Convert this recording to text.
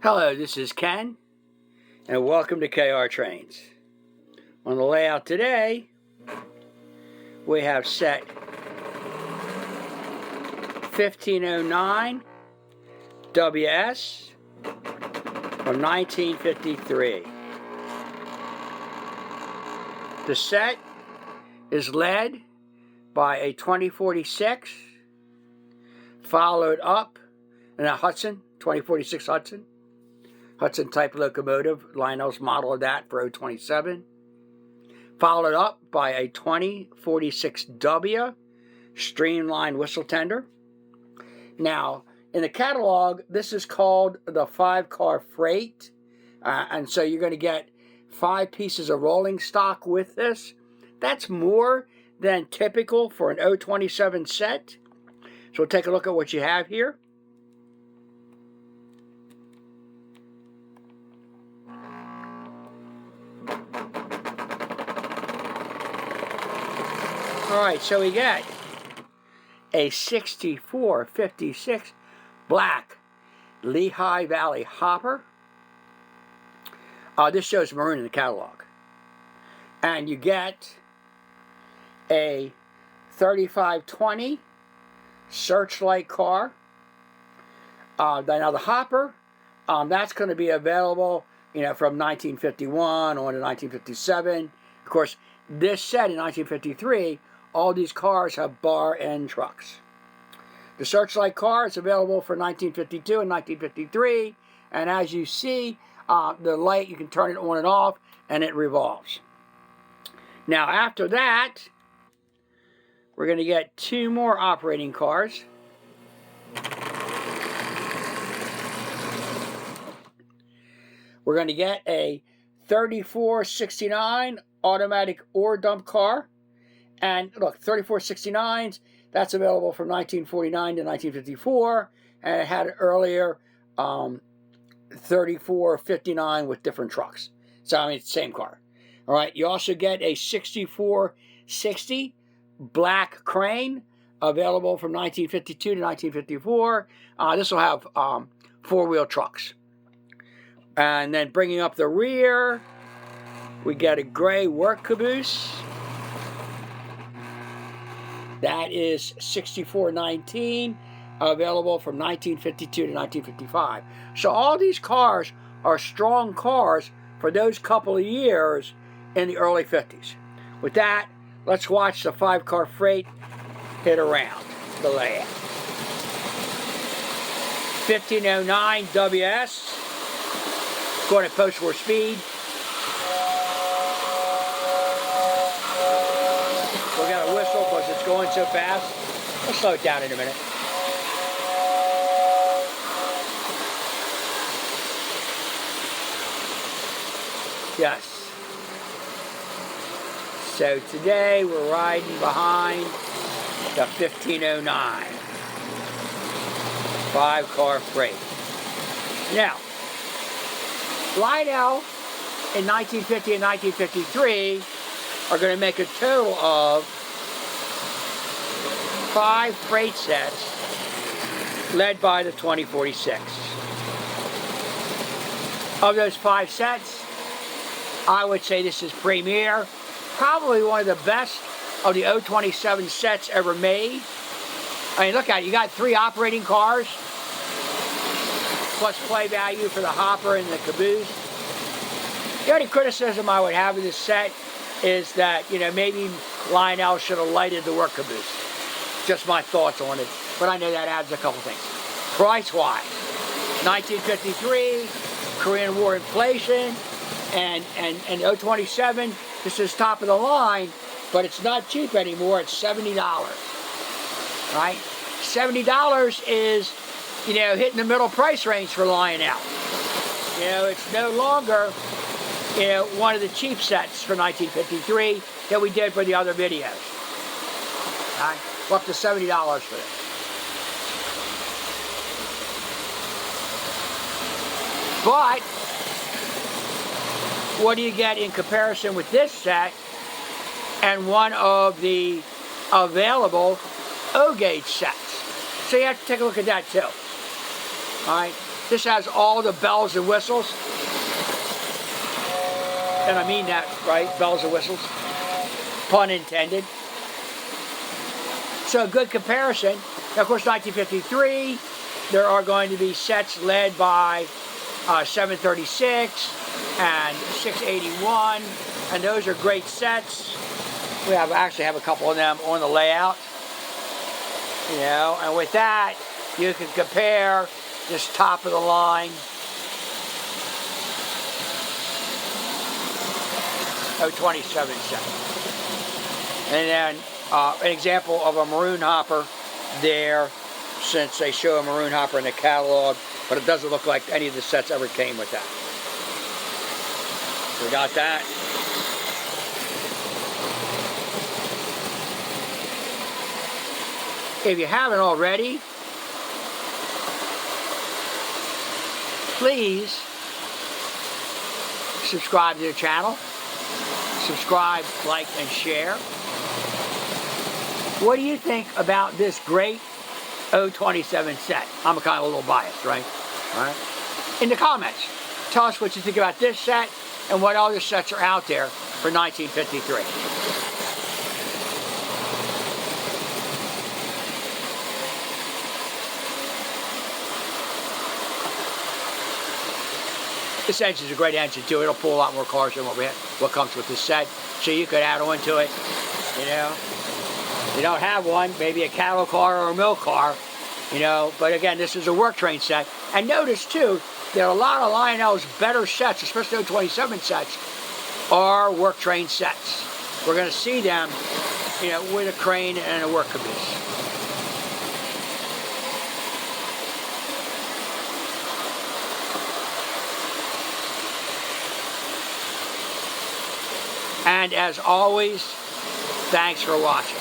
Hello, this is Ken, and welcome to KR Trains. On the layout today, we have set 1509 WS from 1953. The set is led by a 2046, followed up in a Hudson, 2046 Hudson type locomotive, Lionel's model of that for 027. Followed up by a 2046W streamlined whistle tender. Now, in the catalog, this is called the 5-car freight. And so you're going to get 5 pieces of rolling stock with this. That's more than typical for an 027 set. So we'll take a look at what you have here. Alright, so we get a 6456 black Lehigh Valley hopper. This shows Maroon in the catalog. And you get a 3520 Searchlight Car. Now the hopper, that's going to be available, from 1951 on to 1957. Of course, this set in 1953, all these cars have bar end trucks. The Searchlight Car is available for 1952 and 1953, and as you see, the light, you can turn it on and off, and it revolves. Now, after that, we're going to get 2 more operating cars. We're going to get a 3469 automatic ore dump car. And look, 3469s, that's available from 1949 to 1954. And it had an earlier 3459 with different trucks. So, I mean, it's the same car. All right, you also get a 6460 black crane available from 1952 to 1954. This will have 4-wheel trucks. And then bringing up the rear, we get a gray work caboose. That is 6419, available from 1952 to 1955. So all these cars are strong cars for those couple of years in the early 50s. With that, let's watch the 5-car freight hit around the layout. 1509 WS, going at postwar speed. We're going to whistle because it's going so fast. We'll slow it down in a minute. Yes. So today we're riding behind the 1509 5-car freight. Now, Lionel in 1950 and 1953 are going to make a total of 5 freight sets led by the 2046. Of those 5 sets, I would say this is premier. Probably one of the best of the 027 sets ever made. I mean, look at it. You got 3 operating cars, plus play value for the hopper and the caboose. The only criticism I would have of this set is that, maybe Lionel should have lighted the work caboose. Just my thoughts on it. But I know that adds a couple things. Price-wise, 1953, Korean War inflation, and 027, this is top of the line, but it's not cheap anymore. It's $70. Right? $70 is, hitting the middle price range for Lionel. It's no longer, one of the cheap sets for 1953 that we did for the other videos. Right? We're up to $70 for this. But what do you get in comparison with this set and one of the available O-gauge sets? So you have to take a look at that too. All right. This has all the bells and whistles. And I mean that, right? Bells and whistles. Pun intended. So a good comparison. Now, of course, 1953, there are going to be sets led by 736 and 681, and those are great sets. We actually have a couple of them on the layout. You know, and with that, you can compare this top of the line 027 set. And then an example of a maroon hopper there, since they show a maroon hopper in the catalog, but it doesn't look like any of the sets ever came with that. So we got that. If you haven't already, please subscribe to the channel. Subscribe, like, and share. What do you think about this great 027 set? I'm kind of a little biased, right? All right. In the comments, tell us what you think about this set and what other sets are out there for 1953. This engine's a great engine too. It'll pull a lot more cars than what comes with this set. So you could add on to it, you know. You don't have one, maybe a cattle car or a mill car, you know. But again, this is a work train set. And notice too that a lot of Lionel's better sets, especially the 27 sets, are work train sets. We're going to see them, you know, with a crane and a work caboose. And as always, thanks for watching.